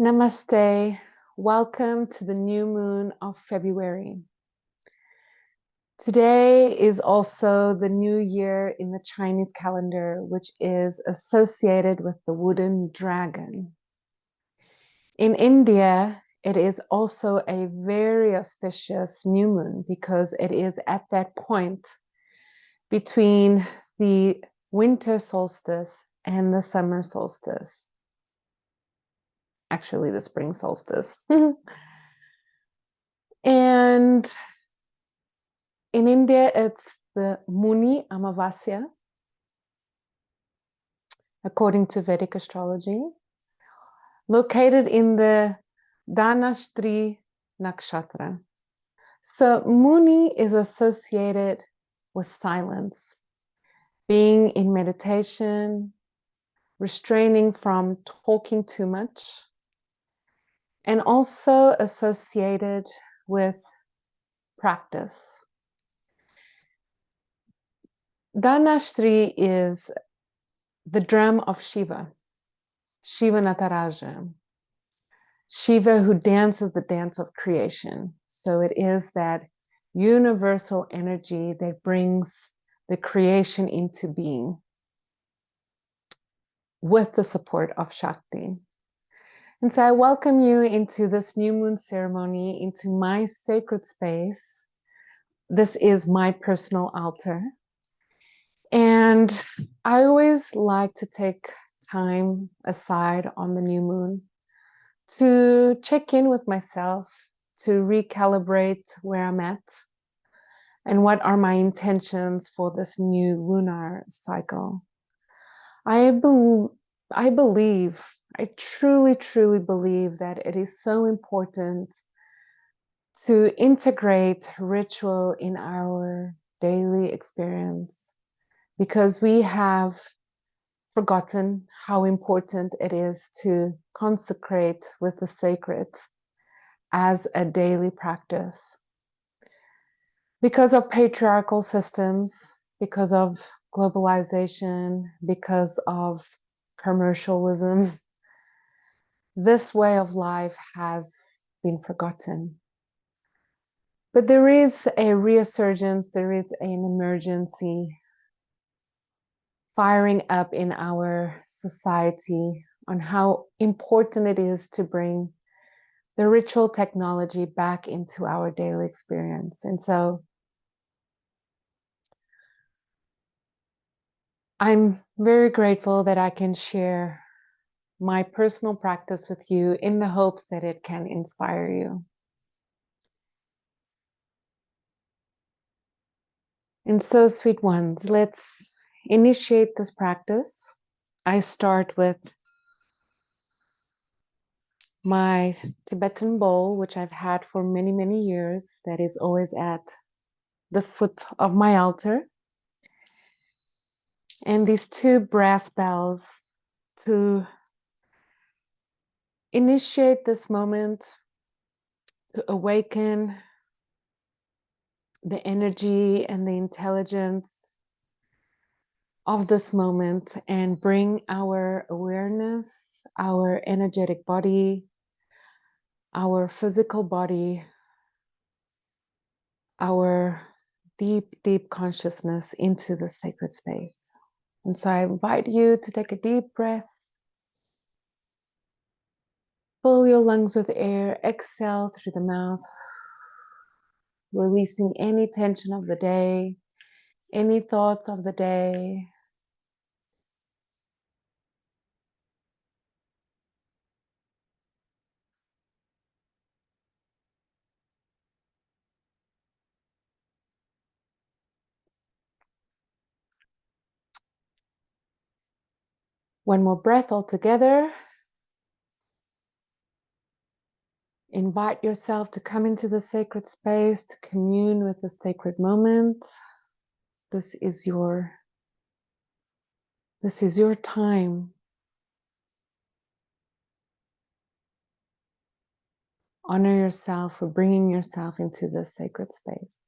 Namaste. Welcome to the new moon of February. Today is also the new year in the Chinese calendar, which is associated with the wooden dragon. In India, it is also a very auspicious new moon because it is at that point between the winter solstice and the summer solstice. Actually, the spring solstice. And in India, it's the Muni Amavasya, according to Vedic astrology, located in the Dhanashtri Nakshatra. So Muni is associated with silence, being in meditation, restraining from talking too much, and also associated with practice. Dhanashtri is the drum of Shiva, Shiva Nataraja, Shiva who dances the dance of creation. So it is that universal energy that brings the creation into being with the support of Shakti. And so I welcome you into this new moon ceremony, into my sacred space. This is my personal altar. And I always like to take time aside on the new moon to check in with myself, to recalibrate where I'm at, and what are my intentions for this new lunar cycle. I believe, I truly, truly believe that it is so important to integrate ritual in our daily experience because we have forgotten how important it is to consecrate with the sacred as a daily practice. Because of patriarchal systems, because of globalization, because of commercialism, this way of life has been forgotten. But there is a resurgence, there is an emergency firing up in our society on how important it is to bring the ritual technology back into our daily experience. And so I'm very grateful that I can share my personal practice with you in the hopes that it can inspire you. And so, sweet ones, let's initiate this practice. I start with my Tibetan bowl, which I've had for many, many years, that is always at the foot of my altar. And these two brass bells to initiate this moment, to awaken the energy and the intelligence of this moment and bring our awareness, our energetic body, our physical body, our deep, deep consciousness into the sacred space. And so I invite you to take a deep breath, fill your lungs with air, exhale through the mouth, releasing any tension of the day, any thoughts of the day. One more breath all together. Invite yourself to come into the sacred space, to commune with the sacred moment. This is your time. Honor yourself for bringing yourself into this sacred space.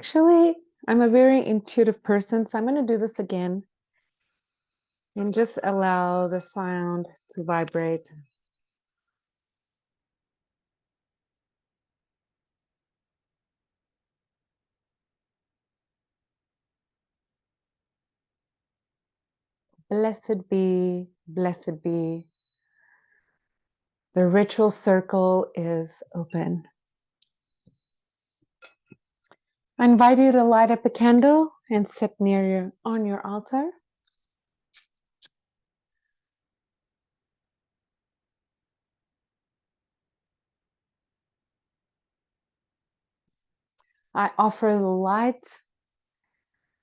Actually, I'm a very intuitive person, so I'm going to do this again and just allow the sound to vibrate. Blessed be, blessed be. The ritual circle is open. I invite you to light up a candle and sit on your altar. I offer the light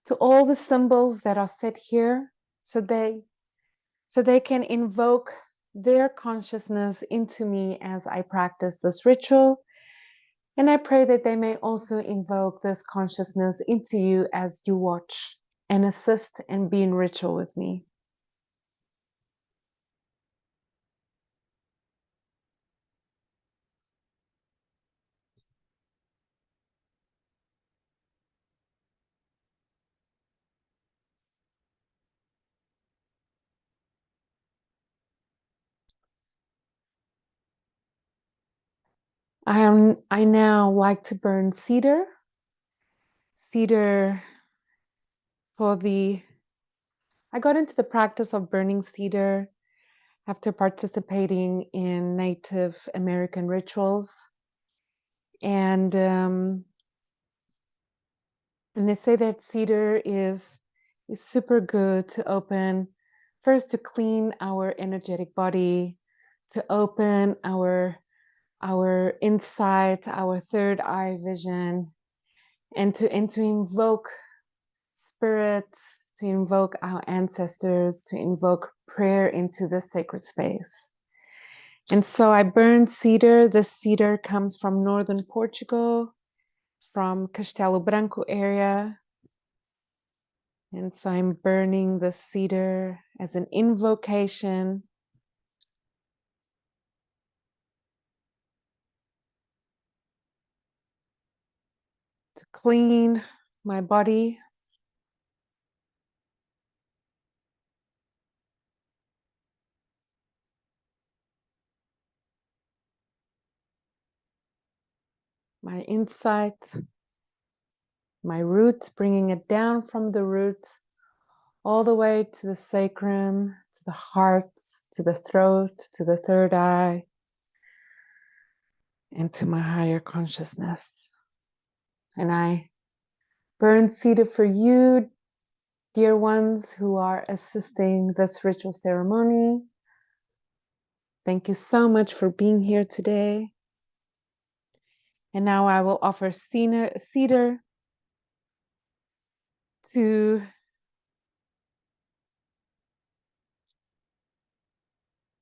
to all the symbols that are set here so they can invoke their consciousness into me as I practice this ritual. And I pray that they may also invoke this consciousness into you as you watch and assist and be in ritual with me. I now like to burn cedar. Cedar I got into the practice of burning cedar after participating in Native American rituals. And they say that cedar is super good to open, first to clean our energetic body, to open our insight, our third eye vision, and to invoke spirit, to invoke our ancestors, to invoke prayer into this sacred space. And so I burned cedar. This cedar comes from northern Portugal, from Castelo Branco area. And so I'm burning the cedar as an invocation to clean my body, my insight, my root, bringing it down from the root all the way to the sacrum, to the heart, to the throat, to the third eye, and to my higher consciousness. And I burn cedar for you, dear ones who are assisting this ritual ceremony. Thank you so much for being here today. And now I will offer cedar to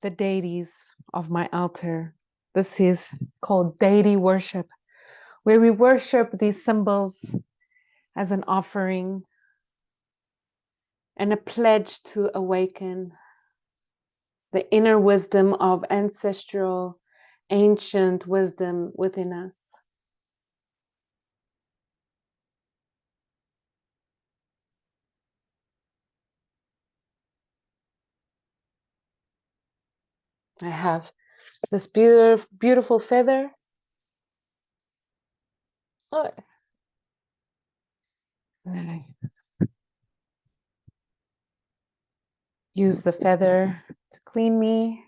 the deities of my altar. This is called deity worship, where we worship these symbols as an offering and a pledge to awaken the inner wisdom of ancestral, ancient wisdom within us. I have this beautiful feather. Oh. And then I use the feather to clean me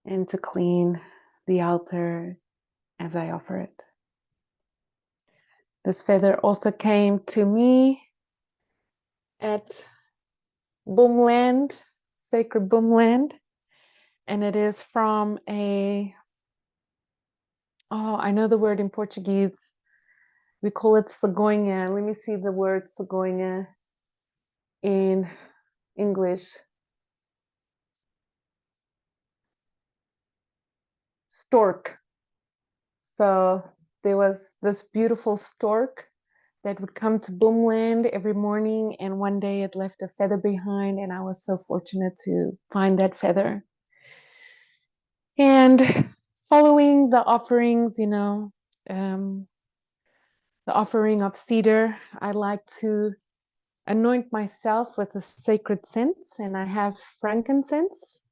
and to clean the altar as I offer it. This feather also came to me at Boomland, Sacred Boomland, and it is from I know the word in Portuguese. We call it cegonha. Let me see the word cegonha in English. Stork. So there was this beautiful stork that would come to Boomland every morning, and one day it left a feather behind, and I was so fortunate to find that feather. And following the offerings, the offering of cedar. I like to anoint myself with a sacred scent, and I have frankincense.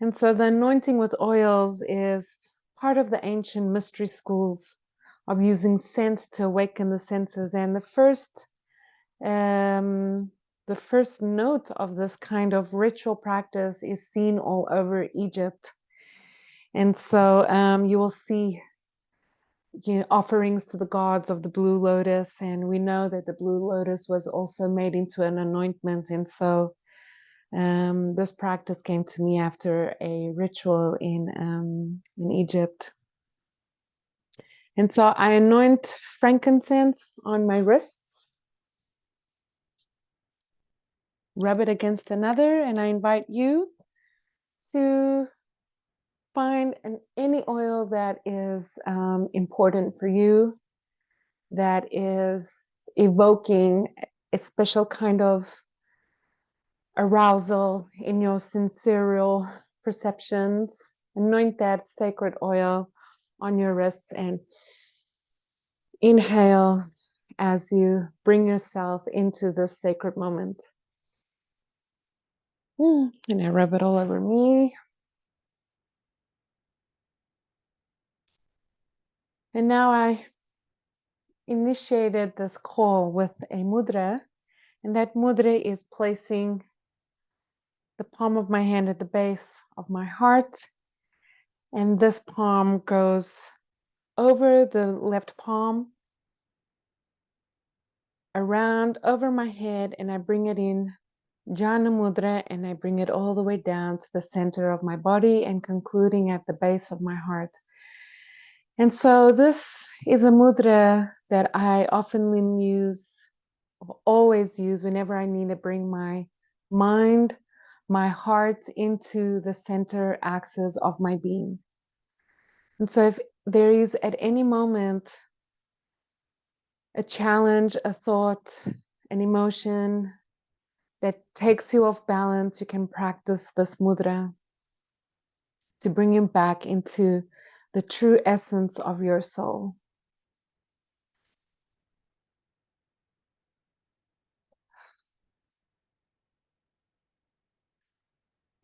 And so the anointing with oils is part of the ancient mystery schools of using scent to awaken the senses. And the first note of this kind of ritual practice is seen all over Egypt. And so you will see offerings to the gods of the blue lotus, and we know that the blue lotus was also made into an anointment. And so this practice came to me after a ritual in Egypt. And so I anoint frankincense on my wrists, rub it against another, and I invite you to find any oil that is important for you, that is evoking a special kind of arousal in your sensorial perceptions. Anoint that sacred oil on your wrists and inhale as you bring yourself into this sacred moment. And I rub it all over me. And now I initiated this call with a mudra, and that mudra is placing the palm of my hand at the base of my heart, and this palm goes over the left palm, around over my head, and I bring it in Jhana Mudra, and I bring it all the way down to the center of my body and concluding at the base of my heart. And so this is a mudra that I often use, always use, whenever I need to bring my mind, my heart into the center axis of my being. And so if there is at any moment a challenge, a thought, an emotion that takes you off balance, you can practice this mudra to bring you back into the true essence of your soul.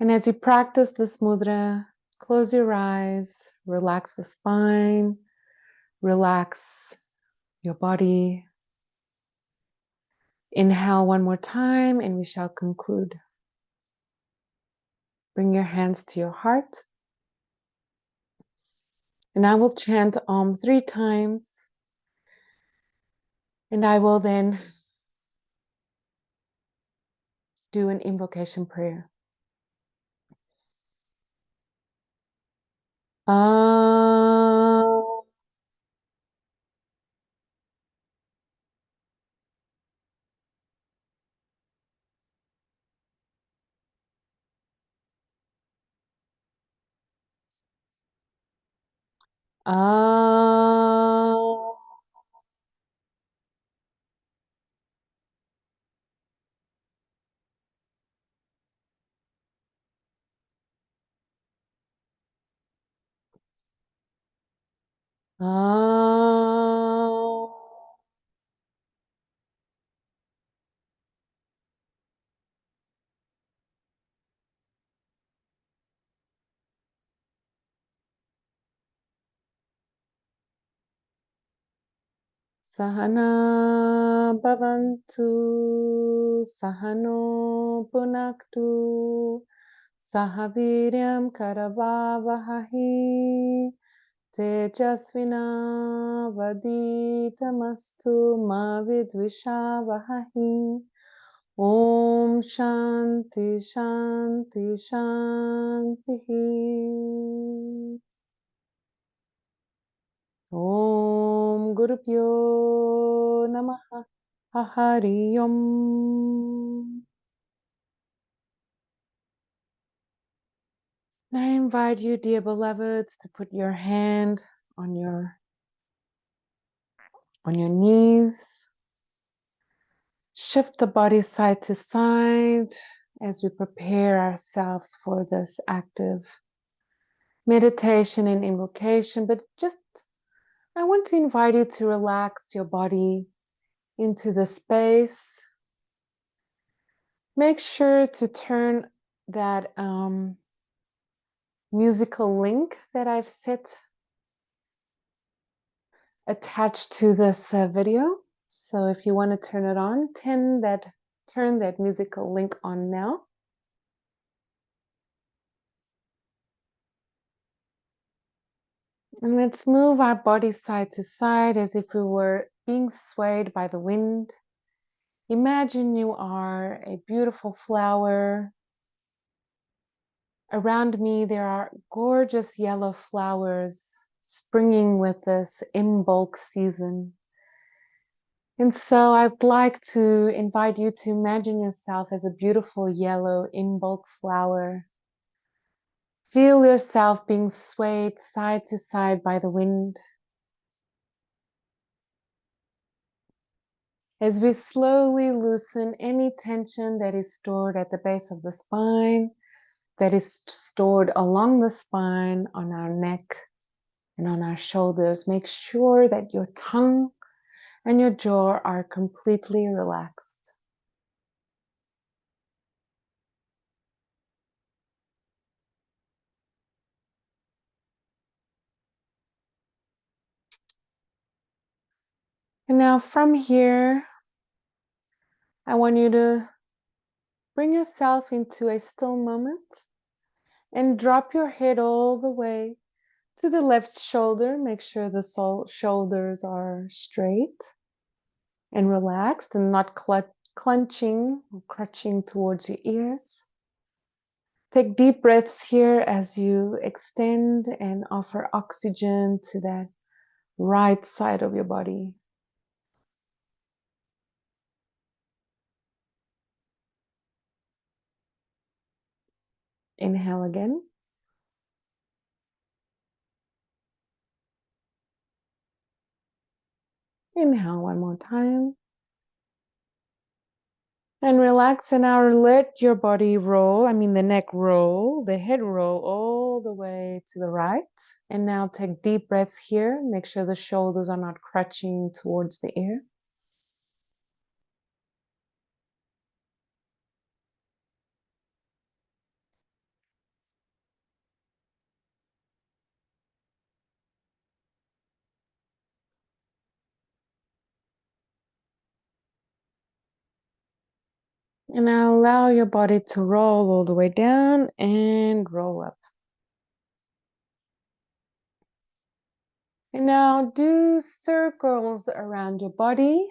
And as you practice this mudra, close your eyes, relax the spine, relax your body. Inhale one more time and we shall conclude. Bring your hands to your heart. And I will chant Om 3 times. And I will then do an invocation prayer. Om. Om. Om. Sahana bhavantu, sahano punaktu, sahaviryam karavavahahi, tejasvina vaditamastu ma vidvishavahahi. Om Shanti Shanti Shanti. Om Guru Pyo Namaha Hari Om. And I invite you, dear beloveds, to put your hand on your knees. Shift the body side to side as we prepare ourselves for this active meditation and invocation, but just I want to invite you to relax your body into the space. Make sure to turn that musical link that I've set attached to this video. So if you want to turn it on, turn that musical link on now. And let's move our body side to side as if we were being swayed by the wind. Imagine you are a beautiful flower. Around me, there are gorgeous yellow flowers springing with this in bulk season. And so I'd like to invite you to imagine yourself as a beautiful yellow in bulk flower. Feel yourself being swayed side to side by the wind. As we slowly loosen any tension that is stored at the base of the spine, that is stored along the spine, on our neck, and on our shoulders, make sure that your tongue and your jaw are completely relaxed. And now from here, I want you to bring yourself into a still moment and drop your head all the way to the left shoulder. Make sure the shoulders are straight and relaxed and not clenching or crunching towards your ears. Take deep breaths here as you extend and offer oxygen to that right side of your body. Inhale again. Inhale one more time. And relax, and now let your body roll, the neck roll, the head roll all the way to the right. And now take deep breaths here. Make sure the shoulders are not crunching towards the ear. And now allow your body to roll all the way down and roll up. And now do circles around your body.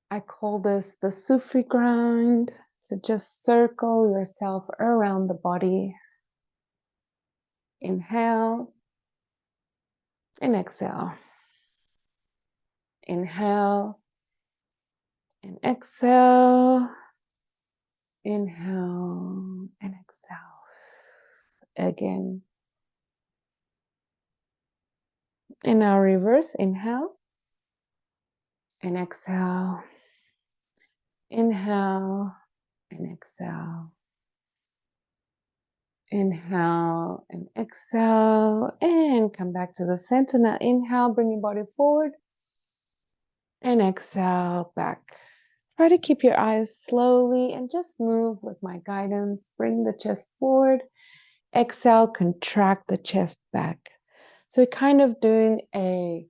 I call this the Sufri grind. So just circle yourself around the body. Inhale and exhale. Inhale and exhale. Inhale and exhale. Again. And now reverse. Inhale and exhale. Inhale and exhale. Inhale and exhale. And come back to the center. Now inhale, bring your body forward. And exhale back. Try to keep your eyes slowly and just move with my guidance. Bring the chest forward. Exhale, contract the chest back. So we're kind of doing a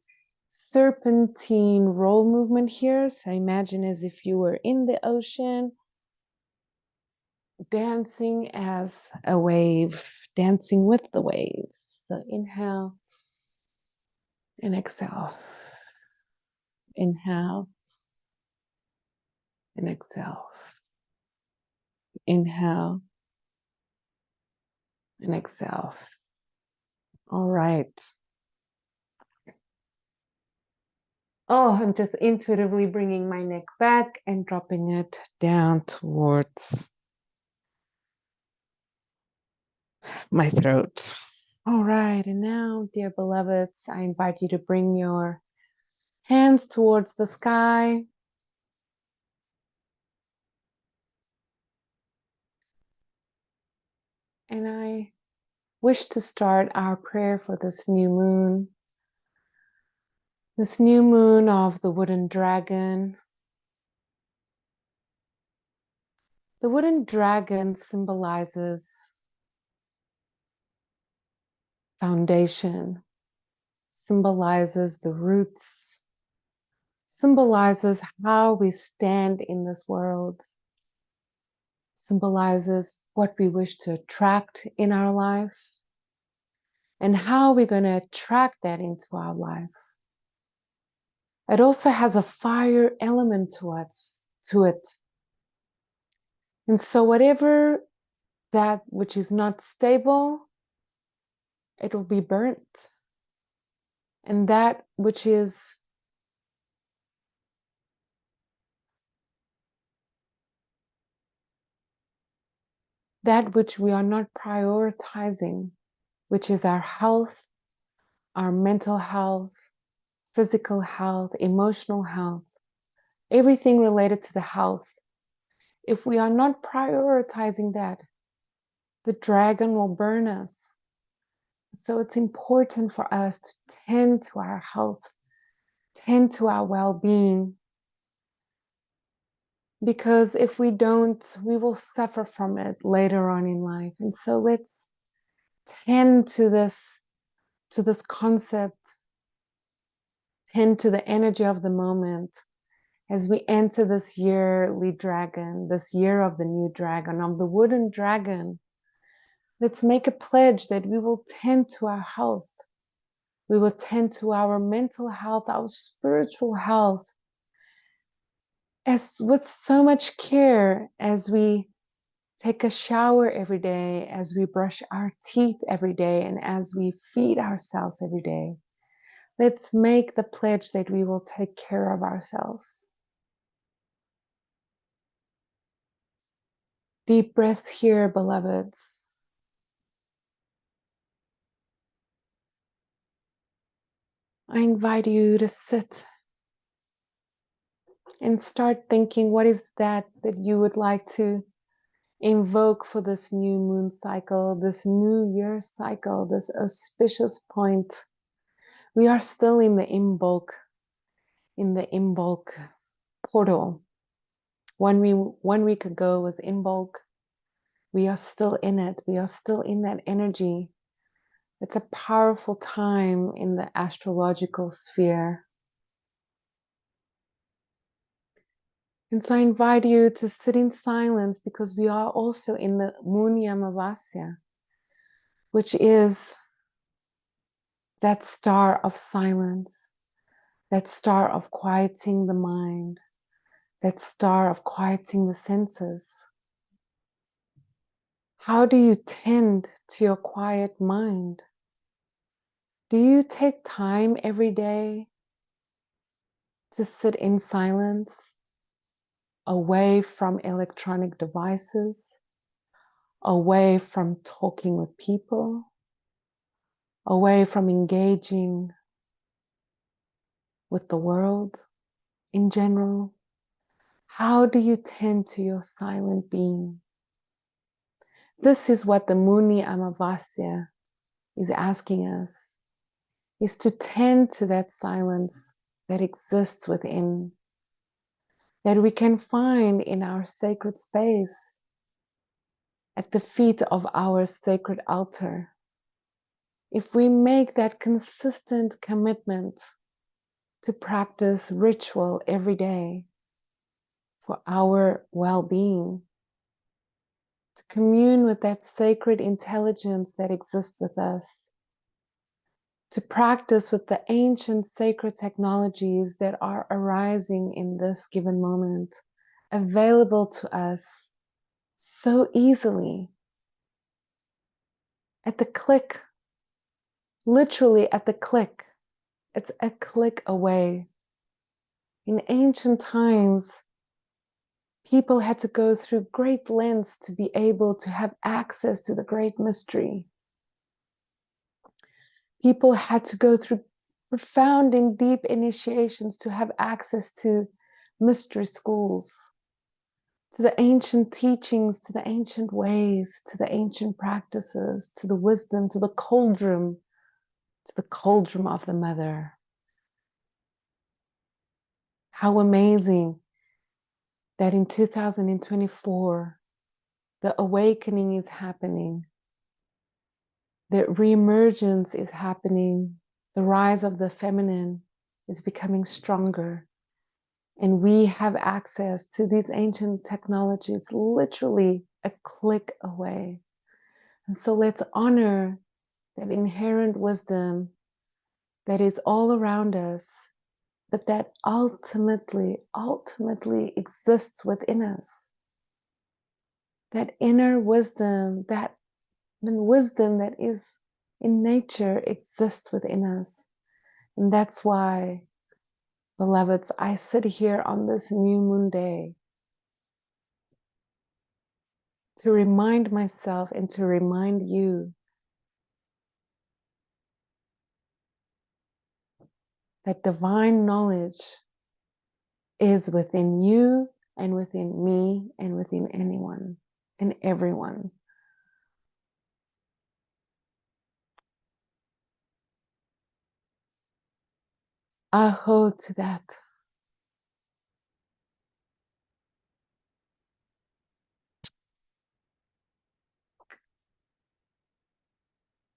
serpentine roll movement here. So imagine as if you were in the ocean, dancing as a wave, dancing with the waves. So inhale and exhale. Inhale and exhale. Inhale and exhale. All right. Oh, I'm just intuitively bringing my neck back and dropping it down towards my throat. All right. And now, dear beloveds, I invite you to bring your hands towards the sky. And I wish to start our prayer for this new moon of the wooden dragon. The wooden dragon symbolizes foundation, symbolizes the roots, symbolizes how we stand in this world, symbolizes what we wish to attract in our life, and how we're going to attract that into our life. It also has a fire element to it. And so whatever that which is not stable, it will be burnt. And that which is that which we are not prioritizing, which is our health, our mental health, physical health, emotional health, everything related to the health. If we are not prioritizing that, the dragon will burn us. So it's important for us to tend to our health, tend to our well-being, because if we don't, we will suffer from it later on in life. And so let's tend to this concept, tend to the energy of the moment as we enter this yearly dragon, this year of the new dragon, of the wooden dragon. Let's make a pledge that we will tend to our health. We will tend to our mental health, our spiritual health, as with so much care as we take a shower every day, as we brush our teeth every day, and as we feed ourselves every day. Let's make the pledge that we will take care of ourselves. Deep breaths here, beloveds. I invite you to sit and start thinking, what is that you would like to invoke for this new moon cycle, this new year cycle, this auspicious point? We are still in the Imbolc portal. 1 week ago was Imbolc. We are still in it. We are still in that energy. It's a powerful time in the astrological sphere. And so I invite you to sit in silence, because we are also in the Muni Amavasya, which is that star of silence, that star of quieting the mind, that star of quieting the senses. How do you tend to your quiet mind? Do you take time every day to sit in silence, away from electronic devices, away from talking with people, away from engaging with the world in general? How do you tend to your silent being? This is what the Muni Amavasya is asking us, is to tend to that silence that exists within, that we can find in our sacred space, at the feet of our sacred altar. If we make that consistent commitment to practice ritual every day for our well-being, to commune with that sacred intelligence that exists with us, to practice with the ancient sacred technologies that are arising in this given moment, available to us so easily, at the click, literally at the click. It's a click away. In ancient times, people had to go through great lengths to be able to have access to the great mystery. People had to go through profound and deep initiations to have access to mystery schools, to the ancient teachings, to the ancient ways, to the ancient practices, to the wisdom, to the cauldron of the mother. How amazing that in 2024, the awakening is happening, the reemergence is happening, the rise of the feminine is becoming stronger. And we have access to these ancient technologies literally a click away. And so let's honor that inherent wisdom that is all around us, but that ultimately exists within us. That inner wisdom, that the wisdom that is in nature exists within us. And that's why, beloveds, I sit here on this new moon day to remind myself and to remind you that divine knowledge is within you and within me and within anyone and everyone. Aho to that.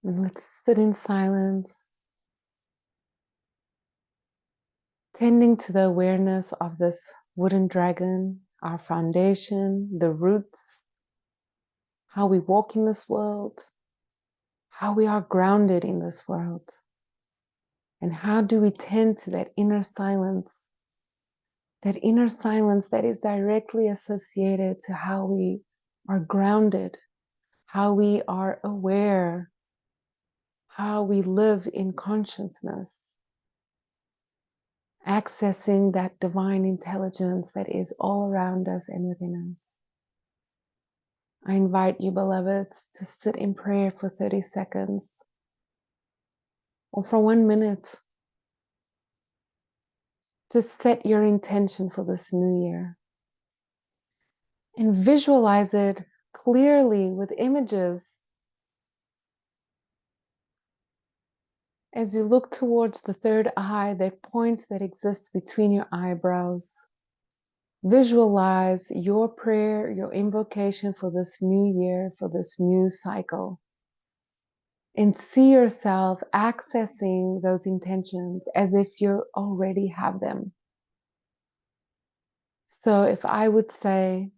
And let's sit in silence, tending to the awareness of this wooden dragon, our foundation, the roots, how we walk in this world, how we are grounded in this world, and how do we tend to that inner silence that is directly associated to how we are grounded, how we are aware, how we live in consciousness, accessing that divine intelligence that is all around us and within us. I invite you, beloveds, to sit in prayer for 30 seconds or for 1 minute to set your intention for this new year and visualize it clearly with images as you look towards the third eye, that point that exists between your eyebrows. Visualize your prayer, your invocation for this new year, for this new cycle. And see yourself accessing those intentions as if you already have them. So if I would say,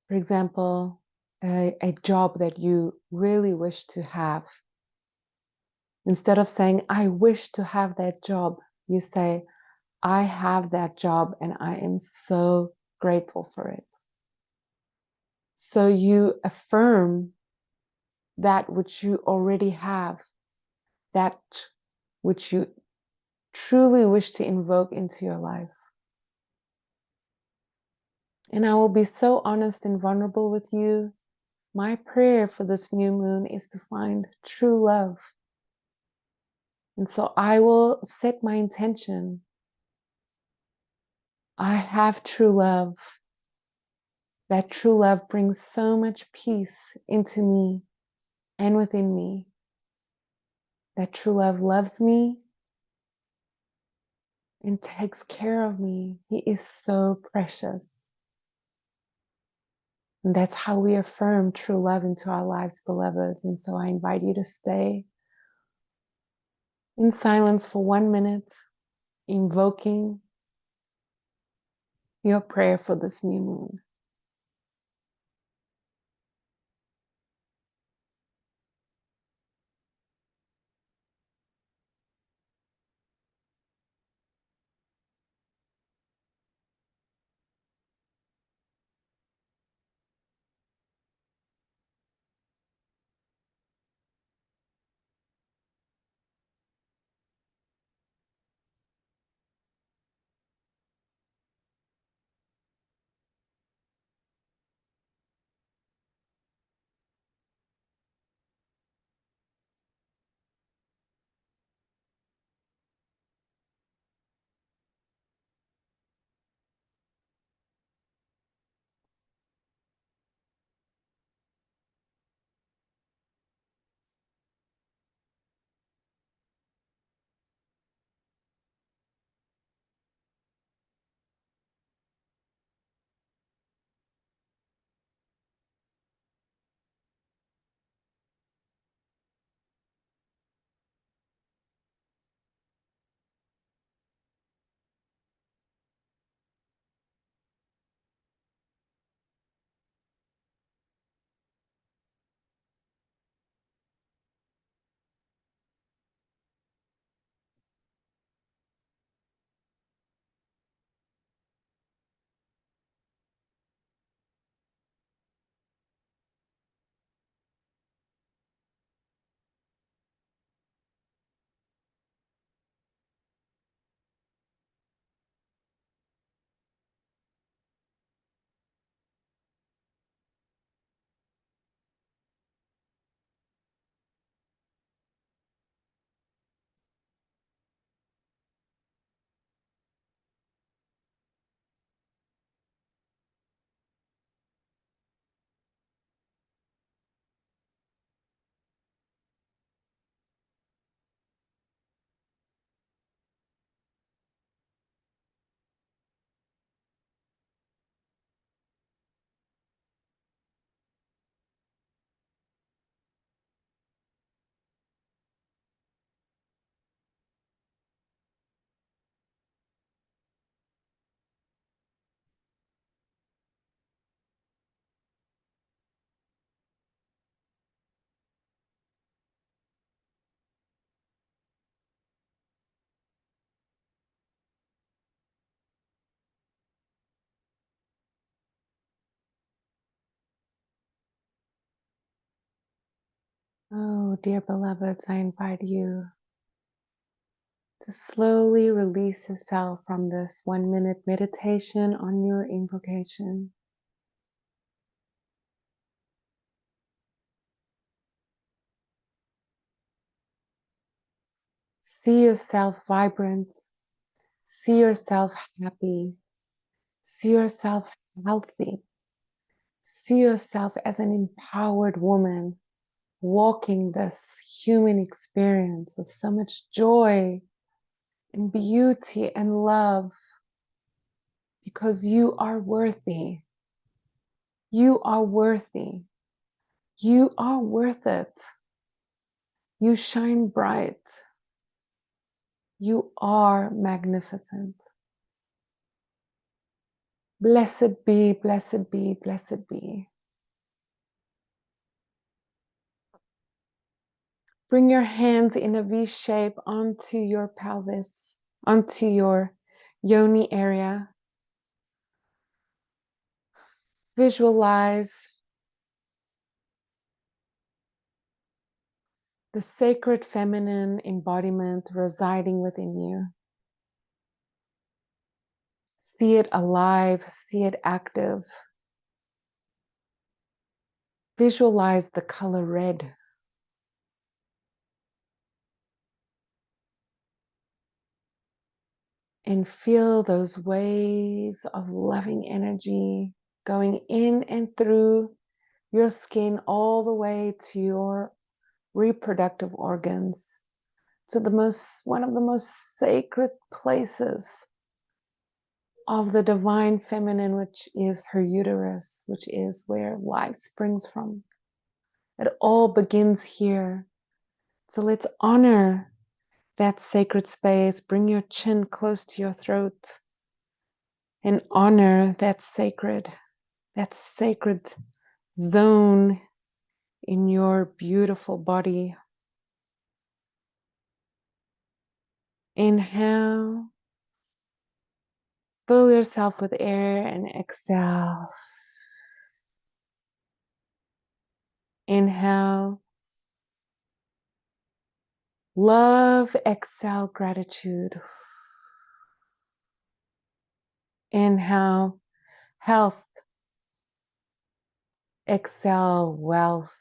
for example, a job that you really wish to have, instead of saying, I wish to have that job, you say, I have that job and I am so grateful for it. So you affirm that which you already have, that which you truly wish to invoke into your life. And I will be so honest and vulnerable with you. My prayer for this new moon is to find true love. And so I will set my intention. I have true love. That true love brings so much peace into me and within me. That true love loves me and takes care of me. He is so precious. And that's how we affirm true love into our lives, beloveds. And so I invite you to stay in silence for 1 minute, invoking your prayer for this new moon. Oh, dear beloveds, I invite you to slowly release yourself from this 1-minute meditation on your invocation. See yourself vibrant. See yourself happy. See yourself healthy. See yourself as an empowered woman walking this human experience with so much joy and beauty and love, because you are worthy. You are worthy. You are worth it. You shine bright. You are magnificent. Blessed be, blessed be, blessed be. Bring your hands in a V shape onto your pelvis, onto your yoni area. Visualize the sacred feminine embodiment residing within you. See it alive, see it active. Visualize the color red. And feel those waves of loving energy going in and through your skin all the way to your reproductive organs, to one of the most sacred places of the divine feminine, which is her uterus, which is where life springs from. It all begins here. So let's honor that sacred space. Bring your chin close to your throat and honor that sacred zone in your beautiful body. Inhale, fill yourself with air and exhale. Inhale, love, exhale, gratitude. Inhale, health, exhale, wealth.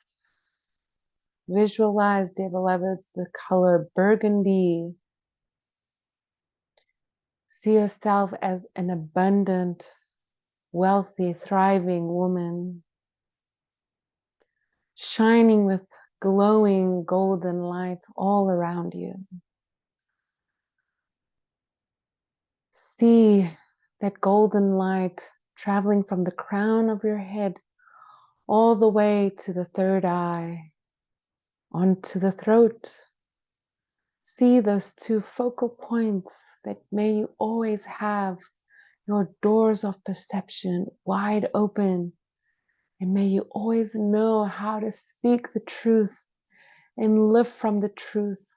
Visualize, dear beloveds, the color burgundy. See yourself as an abundant, wealthy, thriving woman, shining with glowing golden light all around you. See that golden light traveling from the crown of your head all the way to the third eye, onto the throat. See those two focal points that may you always have your doors of perception wide open, and may you always know how to speak the truth and live from the truth.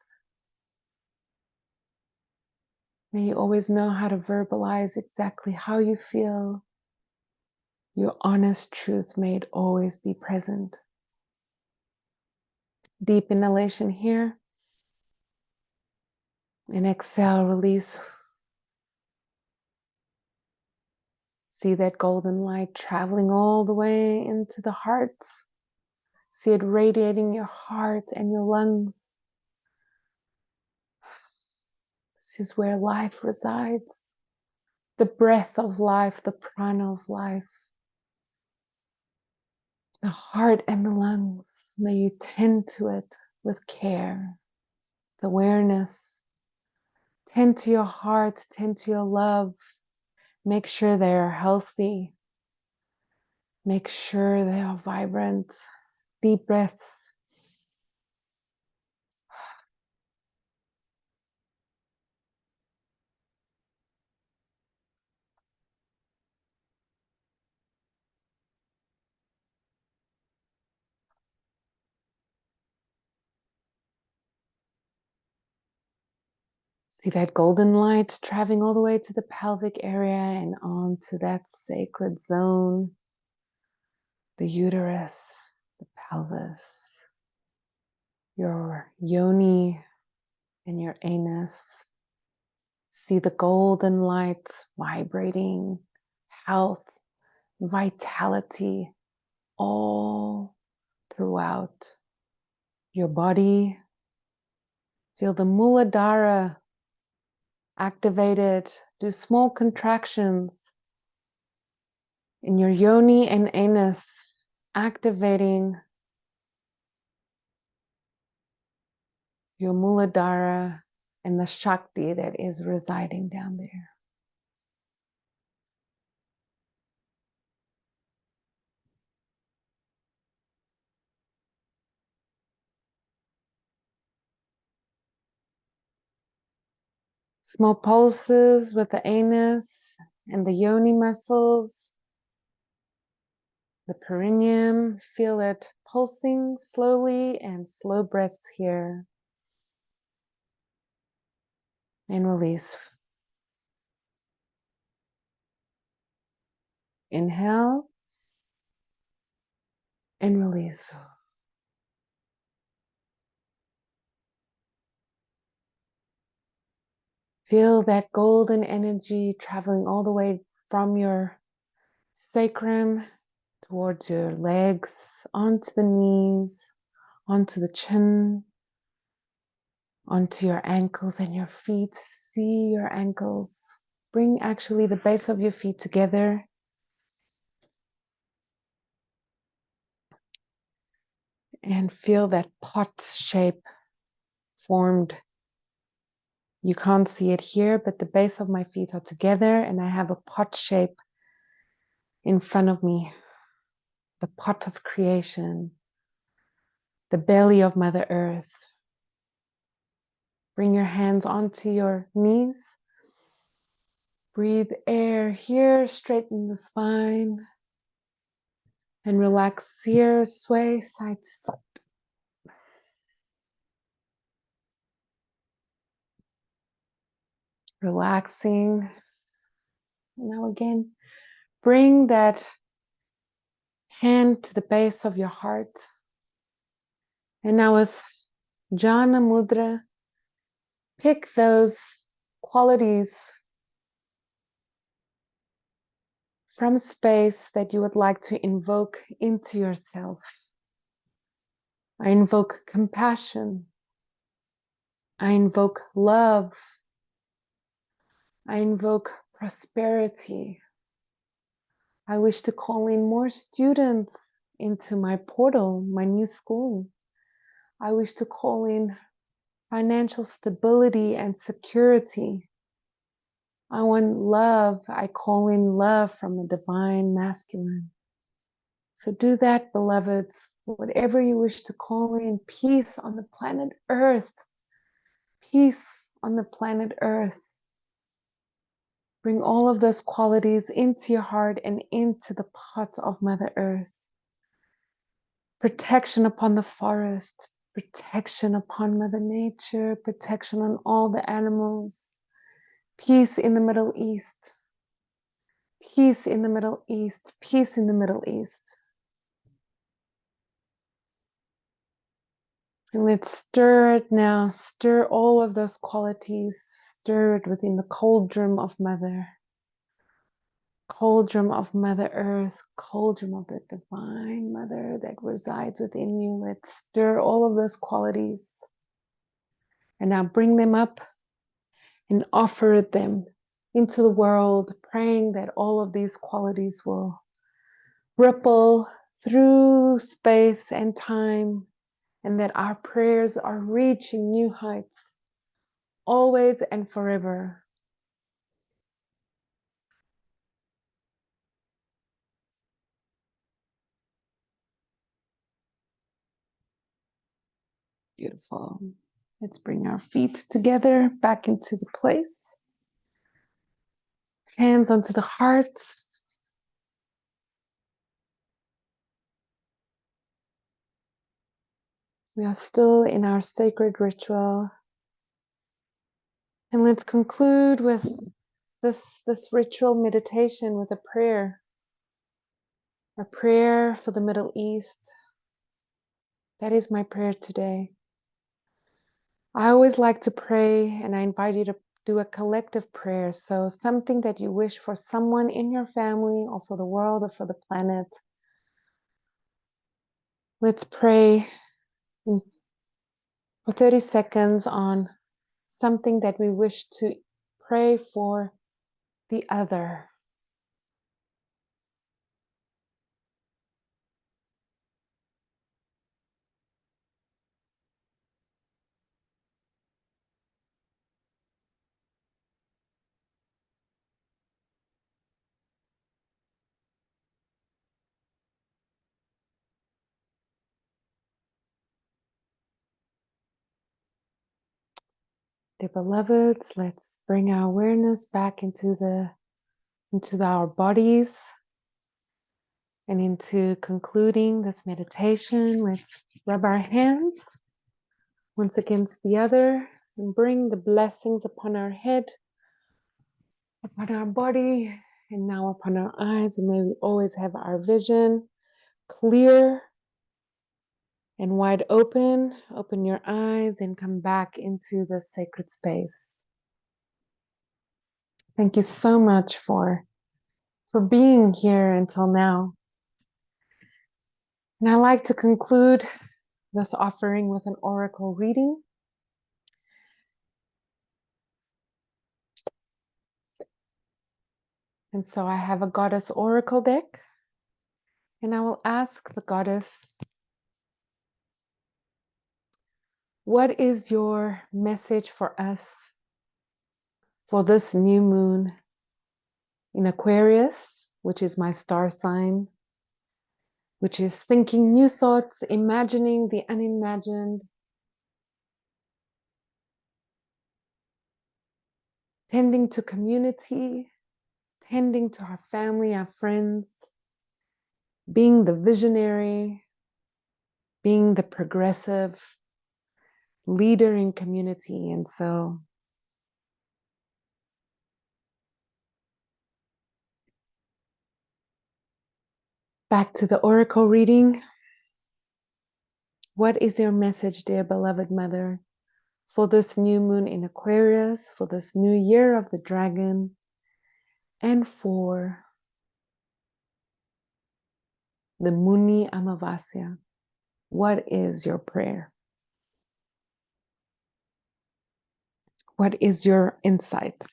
May you always know how to verbalize exactly how you feel. Your honest truth may it always be present. Deep inhalation here. And exhale, release. See that golden light traveling all the way into the heart. See it radiating your heart and your lungs. This is where life resides. The breath of life, the prana of life. The heart and the lungs. May you tend to it with care, with awareness. Tend to your heart, tend to your love. Make sure they are healthy. Make sure they are vibrant. Deep breaths. See that golden light traveling all the way to the pelvic area and on to that sacred zone, the uterus, the pelvis. your yoni and your anus. See the golden light vibrating, health, vitality all throughout your body. Feel the Muladhara activated. Do small contractions in your yoni and anus, activating your Muladhara and the Shakti that is residing down there. Small pulses with the anus and the yoni muscles, the perineum. Feel it pulsing slowly, and slow breaths here. And release. Inhale and release. Feel that golden energy traveling all the way from your sacrum towards your legs, onto the knees, onto the chin, onto your ankles and your feet. See your ankles. Bring actually the base of your feet together. And feel that pot shape formed. You can't see it here, but the base of my feet are together and I have a pot shape in front of me. The pot of creation, the belly of Mother Earth. Bring your hands onto your knees. Breathe air here, straighten the spine. And relax here, sway side to side. Relaxing. Now again, bring that hand to the base of your heart. And now with Jhana Mudra, pick those qualities from space that you would like to invoke into yourself. I invoke compassion. I invoke love. I invoke prosperity. I wish to call in more students into my portal, my new school. I wish to call in financial stability and security. I want love. I call in love from the divine masculine. So do that, beloveds. Whatever you wish to call in, peace on the planet Earth. Peace on the planet Earth. Bring all of those qualities into your heart and into the pot of Mother Earth. Protection upon the forest, protection upon Mother Nature, protection on all the animals. Peace in the Middle East. Peace in the Middle East. Peace in the Middle East. And let's stir it now. Stir all of those qualities. Stir it within the cauldron of Mother. Cauldron of Mother Earth. Cauldron of the Divine Mother that resides within you. Let's stir all of those qualities. And now bring them up and offer them into the world, praying that all of these qualities will ripple through space and time, and that our prayers are reaching new heights, always and forever. Beautiful. Let's bring our feet together back into the place. Hands onto the heart. We are still in our sacred ritual. And let's conclude with this ritual meditation with a prayer for the Middle East. That is my prayer today. I always like to pray, and I invite you to do a collective prayer. So something that you wish for someone in your family or for the world or for the planet. Let's pray for 30 seconds on something that we wish to pray for the other. Dear beloveds, let's bring our awareness back into our bodies and into concluding this meditation. Let's rub our hands once against the other and bring the blessings upon our head, upon our body, and now upon our eyes. And may we always have our vision clear and wide open. Open your eyes and come back into the sacred space. Thank you so much for being here until now. And I like to conclude this offering with an oracle reading. And so I have a goddess oracle deck, and I will ask the goddess, what is your message for us for this new moon in Aquarius, which is my star sign, which is thinking new thoughts, imagining the unimagined, tending to community, tending to our family, our friends, being the visionary, being the progressive leader in community. And so back to the oracle reading. What is your message, dear beloved mother, for this new moon in Aquarius, for this new year of the dragon, and for the Muni Amavasya? What is your prayer? What is your insight?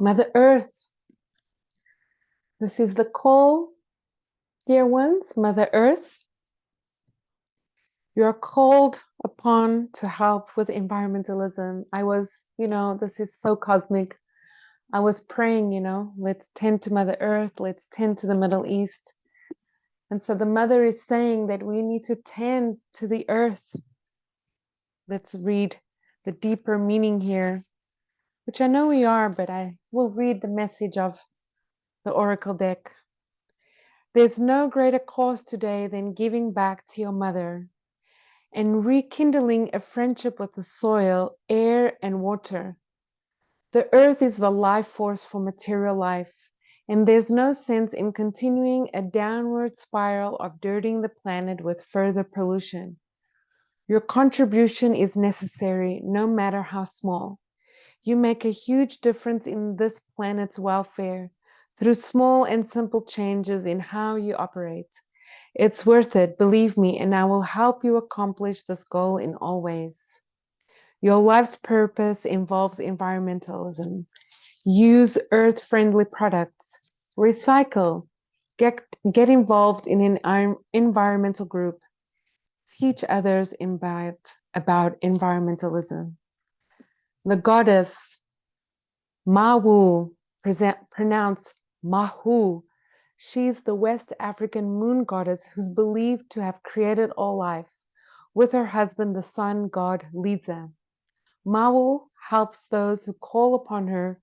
Mother Earth, this is the call, dear ones. Mother Earth, you are called upon to help with environmentalism. This is so cosmic. I was praying, let's tend to Mother Earth, let's tend to the Middle East. And so the mother is saying that we need to tend to the earth. Let's read the deeper meaning here, which I know we are, but I will read the message of the oracle deck. There's no greater cause today than giving back to your mother and rekindling a friendship with the soil, air, and water. The earth is the life force for material life, and there's no sense in continuing a downward spiral of dirtying the planet with further pollution. Your contribution is necessary, no matter how small. You make a huge difference in this planet's welfare through small and simple changes in how you operate. It's worth it, believe me, and I will help you accomplish this goal in all ways. Your life's purpose involves environmentalism. Use earth-friendly products. Recycle. Get involved in an environmental group. Teach others about environmentalism. The goddess Mawu, pronounced Mahu. She's the West African moon goddess who's believed to have created all life. With her husband, the sun god Liza. Mawu helps those who call upon her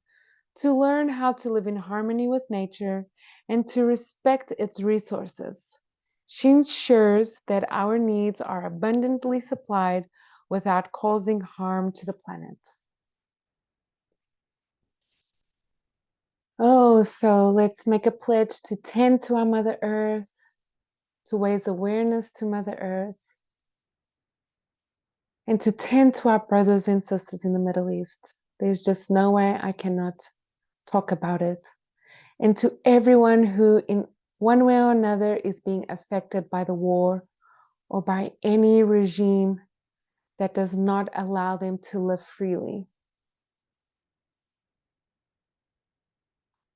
to learn how to live in harmony with nature and to respect its resources. She ensures that our needs are abundantly supplied without causing harm to the planet. Oh, so let's make a pledge to tend to our Mother Earth, to raise awareness to Mother Earth, and to tend to our brothers and sisters in the Middle East. There's just no way I cannot talk about it. And to everyone who, in one way or another, is being affected by the war or by any regime that does not allow them to live freely.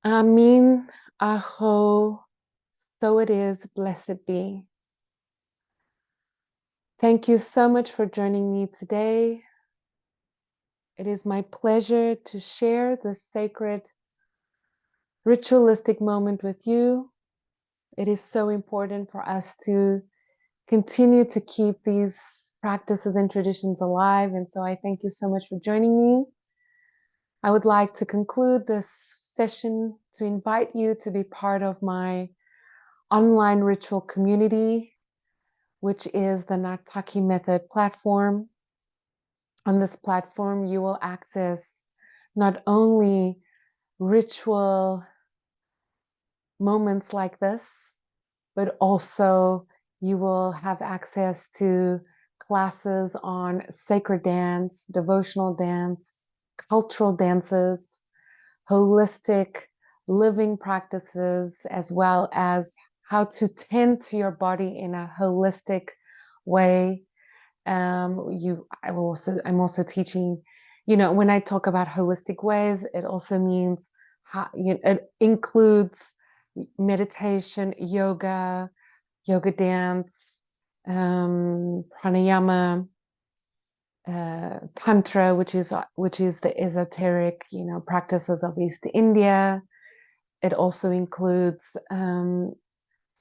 Amin, Aho, so it is, blessed be. Thank you so much for joining me today. It is my pleasure to share this sacred ritualistic moment with you. It is so important for us to continue to keep these practices and traditions alive. And so I thank you so much for joining me. I would like to conclude this session to invite you to be part of my online ritual community, which is the Nartaki Method platform. On this platform, you will access not only ritual moments like this, but also you will have access to classes on sacred dance, devotional dance, cultural dances, holistic living practices, as well as how to tend to your body in a holistic way. I'm also teaching, when I talk about holistic ways, it also means it includes meditation, yoga dance, pranayama, tantra, which is the esoteric, practices of East India. It also includes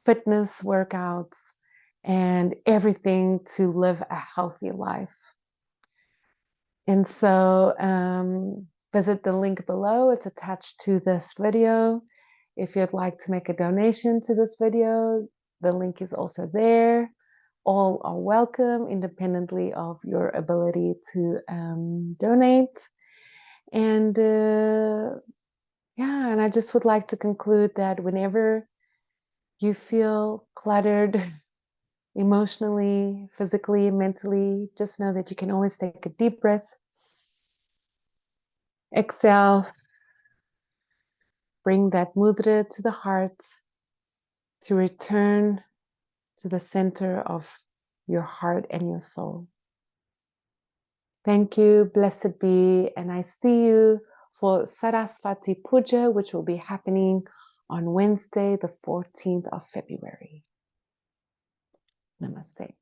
fitness workouts and everything to live a healthy life. And so visit the link below. It's attached to this video. If you'd like to make a donation to this video, the link is also there. All are welcome, independently of your ability to donate. And and I just would like to conclude that whenever you feel cluttered emotionally, physically, mentally, just know that you can always take a deep breath, exhale, bring that mudra to the heart to return to the center of your heart and your soul. Thank you, blessed be, and I see you for Saraswati Puja, which will be happening on Wednesday, the 14th of February. Namaste.